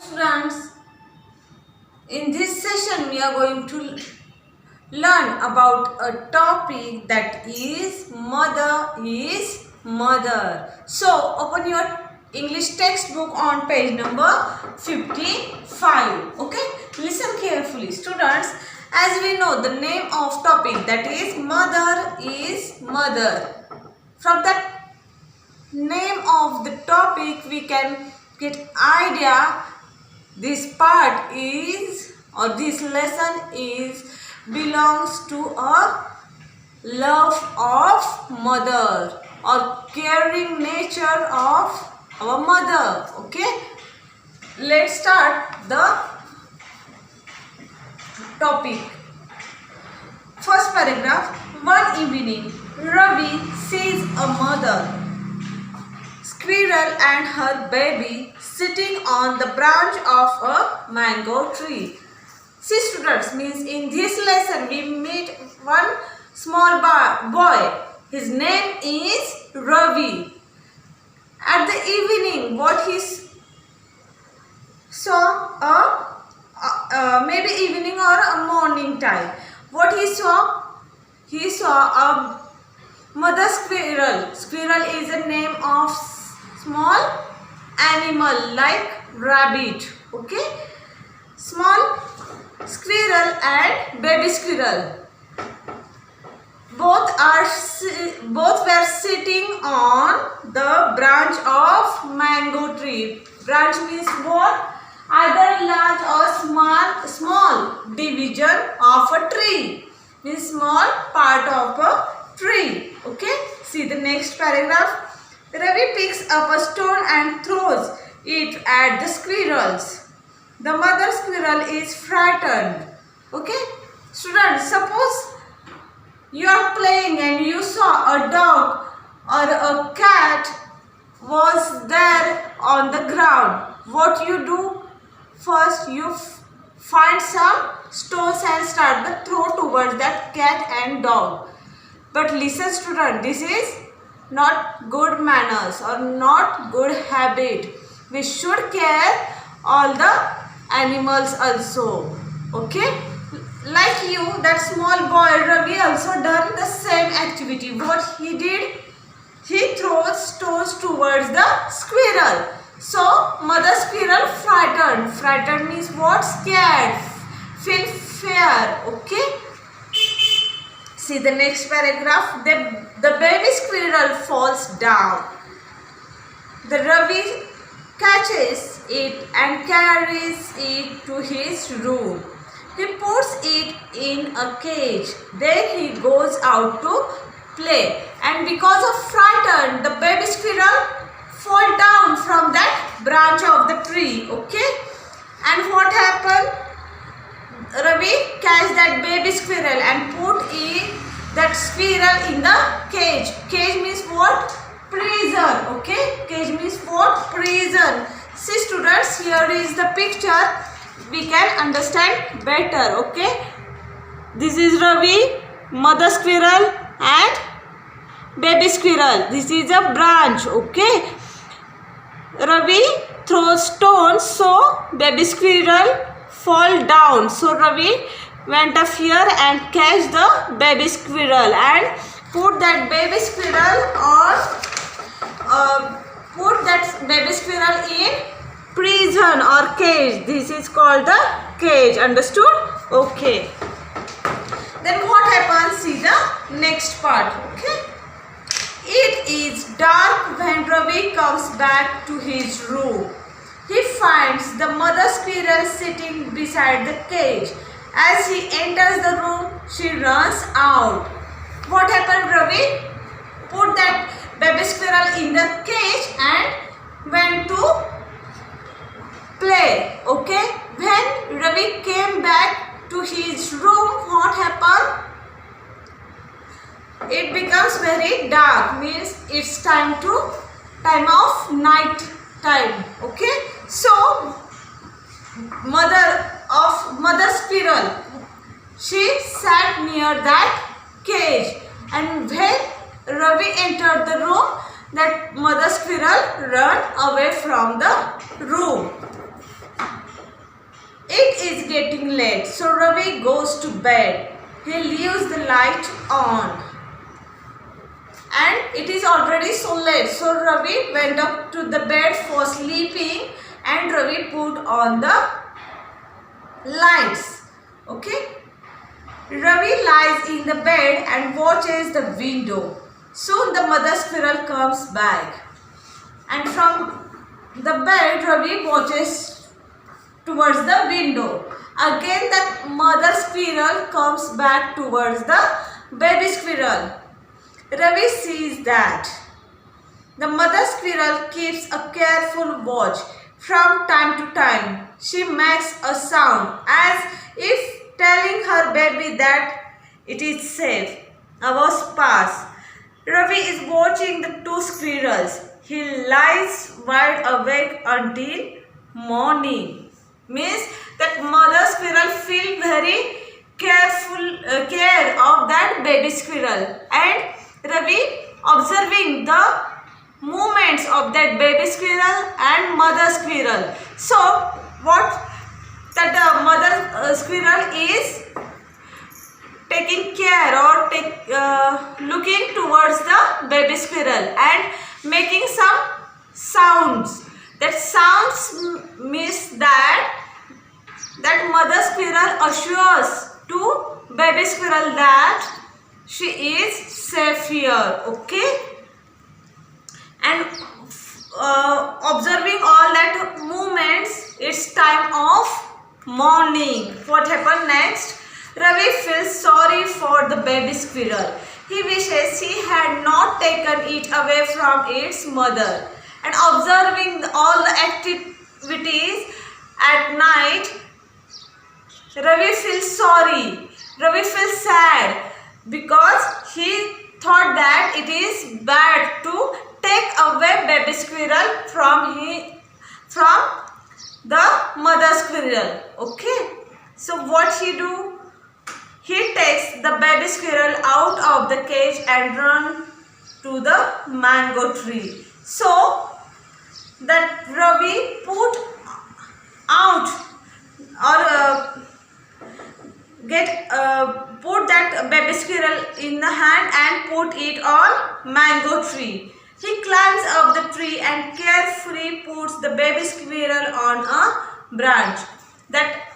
Students, in this session we are going to learn about a topic that is mother. So open your English textbook on page number 55. Okay, listen carefully students. As we know, the name of topic that is mother. From that name of the topic we can get idea this part is or this lesson is belongs to a love of mother or caring nature of our mother. Okay, let's start the topic. First paragraph. One evening, Ravi sees a mother squirrel and her baby sitting on the branch of a mango tree. See students, means in this lesson we meet one small boy. His name is Ravi. At the evening, what he saw, maybe evening or a morning time, what he saw a mother squirrel. Squirrel is a name of small animal like rabbit. Okay, small squirrel and baby squirrel both were sitting on the branch of mango tree. Branch means what? Either large or small division of a tree, means small part of a tree. Okay, see the next paragraph. Ravi picks up a stone and throws it at the squirrels. The mother squirrel is frightened. Okay, students, suppose you are playing and you saw a dog or a cat was there on the ground. What you do? First you find some stones and start the throw towards that cat and dog. But listen student, this is not good manners or not good habit. We should care all the animals also. Okay, like you, that small boy Ravi also done the same activity. What he did, he throws stones towards the squirrel. So mother squirrel frightened means what? Scared, feel fear. Okay, see the next paragraph. The baby squirrel falls down. The Ravi catches it and carries it to his room. He puts it in a cage. Then he goes out to play. And because of frightened, the baby squirrel fall down from that branch of the tree. Okay? And what happened? Ravi catch that baby squirrel and put that squirrel in the cage. Cage means what? Prison. Okay, cage means what? Prison. See students, here is the picture. We can understand better. Okay, this is Ravi, mother squirrel and baby squirrel. This is a branch. Okay, Ravi throws stones, so baby squirrel fall down. So Ravi went up here and catch the baby squirrel and put that baby squirrel in prison or cage. This is called the cage. Understood? Okay. Then what happens? See the next part. Okay. It is dark when Ravi comes back to his room. He finds the mother squirrel sitting beside the cage. As he enters the room, she runs out. What happened, Ravi? Put that baby squirrel in the cage and went to play. Okay? When Ravi came back to his room, what happened? It becomes very dark, means it's time of night time. Okay? So mother squirrel, she sat near that cage, and when Ravi entered the room, that mother squirrel ran away from the room. is getting late, so Ravi goes to bed. He leaves the light on. And it is already so late, so Ravi went up to the bed for sleeping and Ravi put on the lights. Okay. Ravi lies in the bed and watches the window. Soon the mother squirrel comes back. And from the bed, Ravi watches towards the window. Again the mother squirrel comes back towards the baby squirrel. Ravi sees that the mother squirrel keeps a careful watch. From time to time, she makes a sound as if telling her baby that it is safe. Hours pass. Ravi is watching the two squirrels. He lies wide awake until morning. Means that mother squirrel feel very care of that baby squirrel, and Ravi observing the movements of that baby squirrel and mother squirrel. So what that mother squirrel is taking care or looking towards the baby squirrel and making some sounds. That sounds means that mother squirrel assures to baby squirrel that she is safe here. Okay. And observing all that movements, it's time of morning. What happened next? Ravi feels sorry for the baby squirrel. He wishes he had not taken it away from its mother. And observing all the activities at night, Ravi feels sorry. Ravi feels sad because he thought that it is bad to take away baby squirrel from the mother squirrel. Okay. So what he do? He takes the baby squirrel out of the cage and run to the mango tree. So that Ravi put out or put that baby squirrel in the hand and put it on mango tree. He climbs up the tree and carefully puts the baby squirrel on a branch. That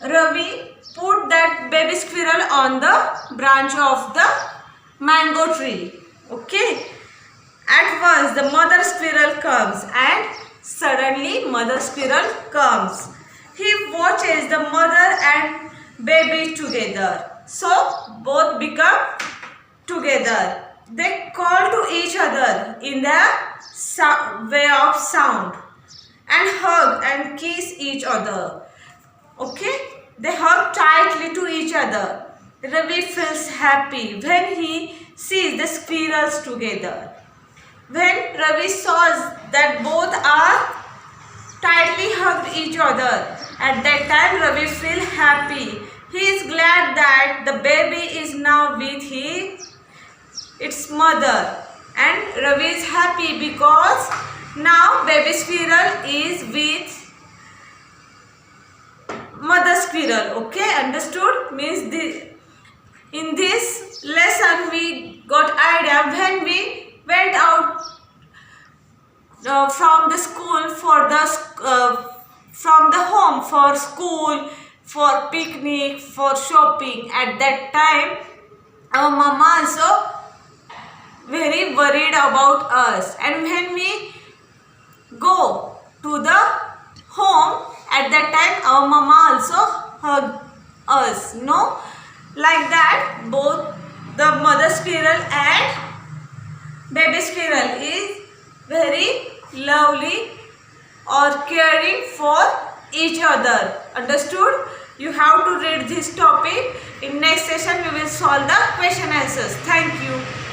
Ravi put that baby squirrel on the branch of the mango tree. Okay. At once the mother squirrel comes, and suddenly mother squirrel comes. He watches the mother and baby together. So both become together. They call to each other in the way of sound and hug and kiss each other. Okay? They hug tightly to each other. Ravi feels happy when he sees the squirrels together. When Ravi saw that both are tightly hugged each other, at that time Ravi feels happy. He is glad that the baby is now with its mother, and Ravi is happy because now baby squirrel is with mother squirrel. Okay, understood? Means in this lesson we got idea when we went out from the school from the home for school, for picnic, for shopping. At that time our mama also very worried about us, and when we go to the home, at that time our mama also hugged us. No, like that both the mother squirrel and baby squirrel is very lovely or caring for each other. Understood? You have to read this topic. In next session we will solve the question answers. Thank you.